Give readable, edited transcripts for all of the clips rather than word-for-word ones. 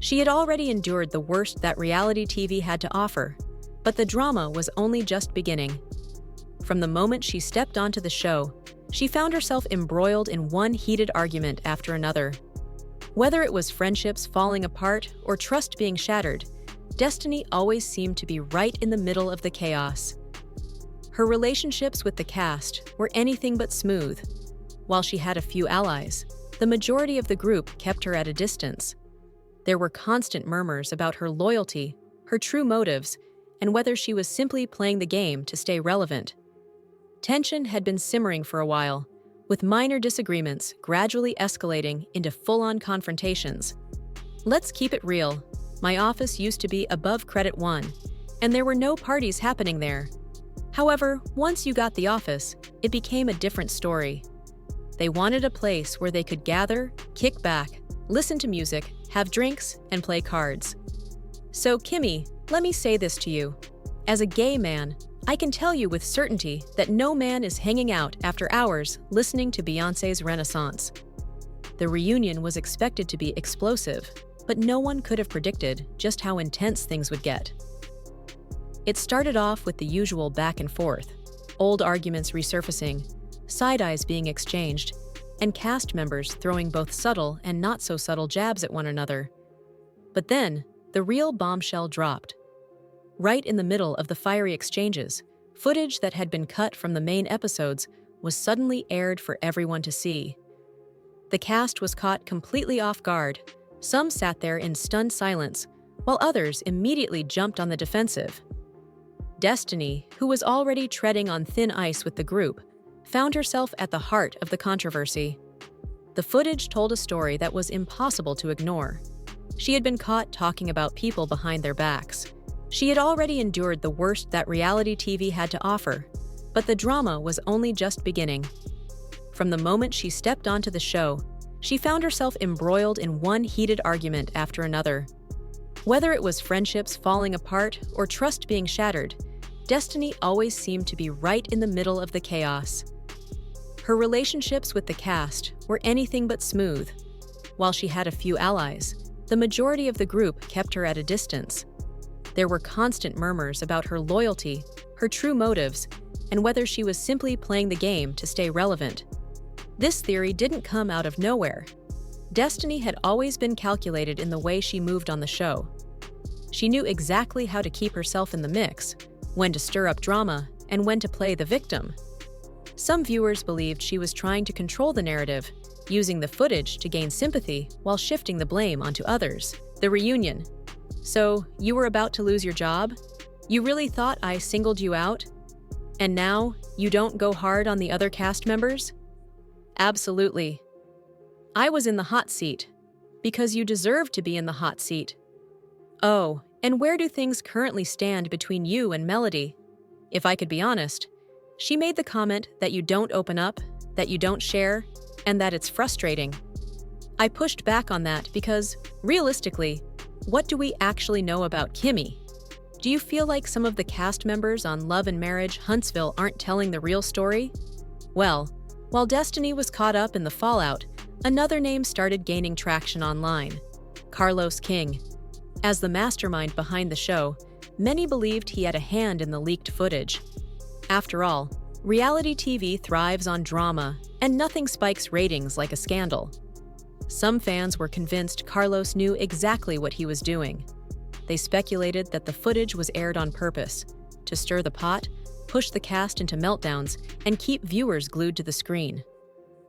She had already endured the worst that reality TV had to offer, but the drama was only just beginning. From the moment she stepped onto the show, she found herself embroiled in one heated argument after another. Whether it was friendships falling apart or trust being shattered, Destiny always seemed to be right in the middle of the chaos. Her relationships with the cast were anything but smooth. While she had a few allies, the majority of the group kept her at a distance. There were constant murmurs about her loyalty, her true motives, and whether she was simply playing the game to stay relevant. Tension had been simmering for a while, with minor disagreements gradually escalating into full-on confrontations. Let's keep it real. My office used to be above Credit One, and there were no parties happening there. However, once you got the office, it became a different story. They wanted a place where they could gather, kick back, listen to music, have drinks, and play cards. So, Kimmy, let me say this to you. As a gay man, I can tell you with certainty that no man is hanging out after hours listening to Beyoncé's Renaissance. The reunion was expected to be explosive, but no one could have predicted just how intense things would get. It started off with the usual back and forth, old arguments resurfacing, side-eyes being exchanged, and cast members throwing both subtle and not-so-subtle jabs at one another. But then, the real bombshell dropped. Right in the middle of the fiery exchanges, footage that had been cut from the main episodes was suddenly aired for everyone to see. The cast was caught completely off guard. Some sat there in stunned silence, while others immediately jumped on the defensive. Destiny, who was already treading on thin ice with the group, found herself at the heart of the controversy. The footage told a story that was impossible to ignore. She had been caught talking about people behind their backs. She had already endured the worst that reality TV had to offer, but the drama was only just beginning. From the moment she stepped onto the show, she found herself embroiled in one heated argument after another. Whether it was friendships falling apart or trust being shattered, Destiny always seemed to be right in the middle of the chaos. Her relationships with the cast were anything but smooth. While she had a few allies, the majority of the group kept her at a distance. There were constant murmurs about her loyalty, her true motives, and whether she was simply playing the game to stay relevant. This theory didn't come out of nowhere. Destiny had always been calculated in the way she moved on the show. She knew exactly how to keep herself in the mix, when to stir up drama, and when to play the victim. Some viewers believed she was trying to control the narrative, using the footage to gain sympathy while shifting the blame onto others. The reunion. So, you were about to lose your job? You really thought I singled you out? And now, you don't go hard on the other cast members? Absolutely. I was in the hot seat. Because you deserve to be in the hot seat. Oh, and where do things currently stand between you and Melody? If I could be honest, she made the comment that you don't open up, that you don't share, and that it's frustrating. I pushed back on that because, realistically, what do we actually know about Kimmy? Do you feel like some of the cast members on Love and Marriage Huntsville aren't telling the real story? Well, while Destiny was caught up in the fallout, another name started gaining traction online: Carlos King. As the mastermind behind the show, many believed he had a hand in the leaked footage. After all, reality TV thrives on drama, and nothing spikes ratings like a scandal. Some fans were convinced Carlos knew exactly what he was doing. They speculated that the footage was aired on purpose, to stir the pot, push the cast into meltdowns, and keep viewers glued to the screen.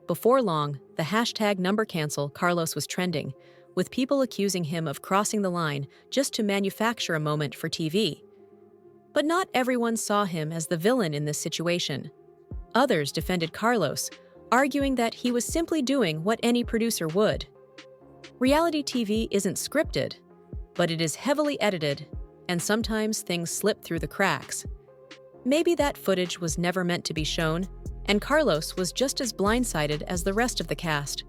Before long, the #NumberCancel Carlos was trending, with people accusing him of crossing the line just to manufacture a moment for TV. But not everyone saw him as the villain in this situation. Others defended Carlos, arguing that he was simply doing what any producer would. Reality TV isn't scripted, but it is heavily edited, and sometimes things slip through the cracks. Maybe that footage was never meant to be shown, and Carlos was just as blindsided as the rest of the cast.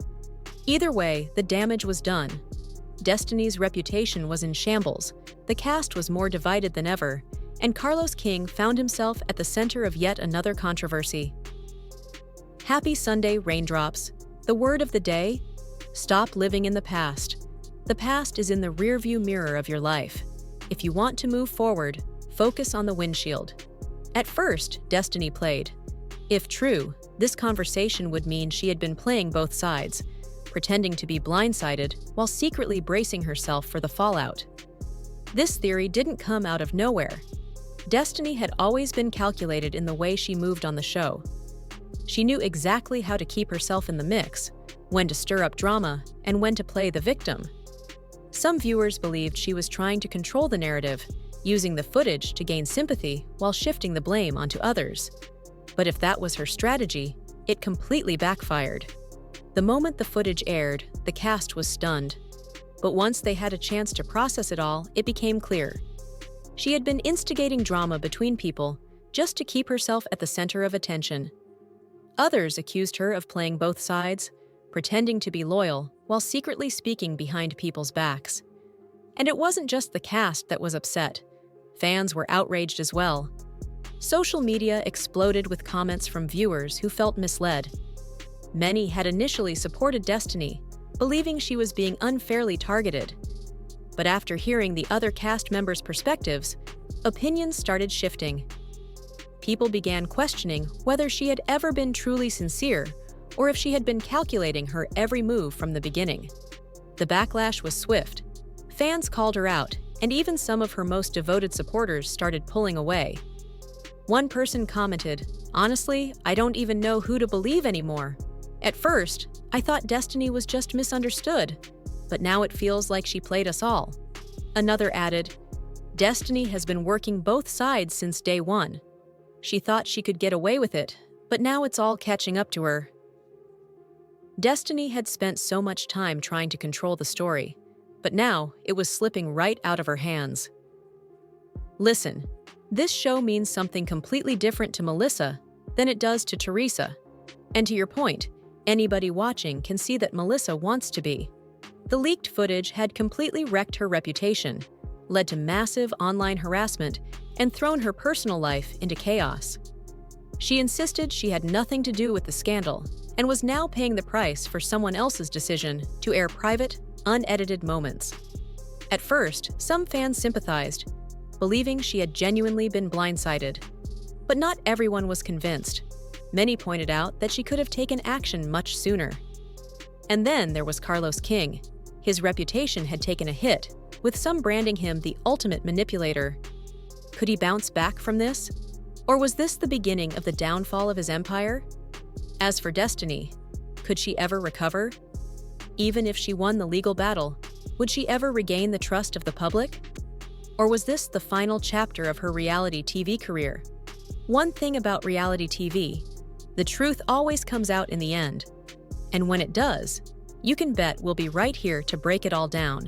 Either way, the damage was done. Destiny's reputation was in shambles, the cast was more divided than ever, and Carlos King found himself at the center of yet another controversy. Happy Sunday, raindrops. The word of the day? Stop living in the past. The past is in the rearview mirror of your life. If you want to move forward, focus on the windshield. At first, Destiny played. If true, this conversation would mean she had been playing both sides, pretending to be blindsided while secretly bracing herself for the fallout. This theory didn't come out of nowhere. Destiny had always been calculated in the way she moved on the show. She knew exactly how to keep herself in the mix, when to stir up drama, and when to play the victim. Some viewers believed she was trying to control the narrative, using the footage to gain sympathy while shifting the blame onto others. But if that was her strategy, it completely backfired. The moment the footage aired, the cast was stunned. But once they had a chance to process it all, it became clear. She had been instigating drama between people just to keep herself at the center of attention. Others accused her of playing both sides, pretending to be loyal while secretly speaking behind people's backs. And it wasn't just the cast that was upset. Fans were outraged as well. Social media exploded with comments from viewers who felt misled. Many had initially supported Destiny, believing she was being unfairly targeted. But after hearing the other cast members' perspectives, opinions started shifting. People began questioning whether she had ever been truly sincere or if she had been calculating her every move from the beginning. The backlash was swift. Fans called her out, and even some of her most devoted supporters started pulling away. One person commented, "Honestly, I don't even know who to believe anymore. At first, I thought Destiny was just misunderstood, but now it feels like she played us all." Another added, "Destiny has been working both sides since day one. She thought she could get away with it, but now it's all catching up to her." Destiny had spent so much time trying to control the story, but now it was slipping right out of her hands. Listen, this show means something completely different to Melissa than it does to Teresa. And to your point, anybody watching can see that Melissa wants to be. The leaked footage had completely wrecked her reputation, led to massive online harassment, and thrown her personal life into chaos. She insisted she had nothing to do with the scandal and was now paying the price for someone else's decision to air private, unedited moments. At first, some fans sympathized, believing she had genuinely been blindsided. But not everyone was convinced. Many pointed out that she could have taken action much sooner. And then there was Carlos King. His reputation had taken a hit, with some branding him the ultimate manipulator. Could he bounce back from this? Or was this the beginning of the downfall of his empire? As for Destiny, could she ever recover? Even if she won the legal battle, would she ever regain the trust of the public? Or was this the final chapter of her reality TV career? One thing about reality TV, the truth always comes out in the end. And when it does, you can bet we'll be right here to break it all down.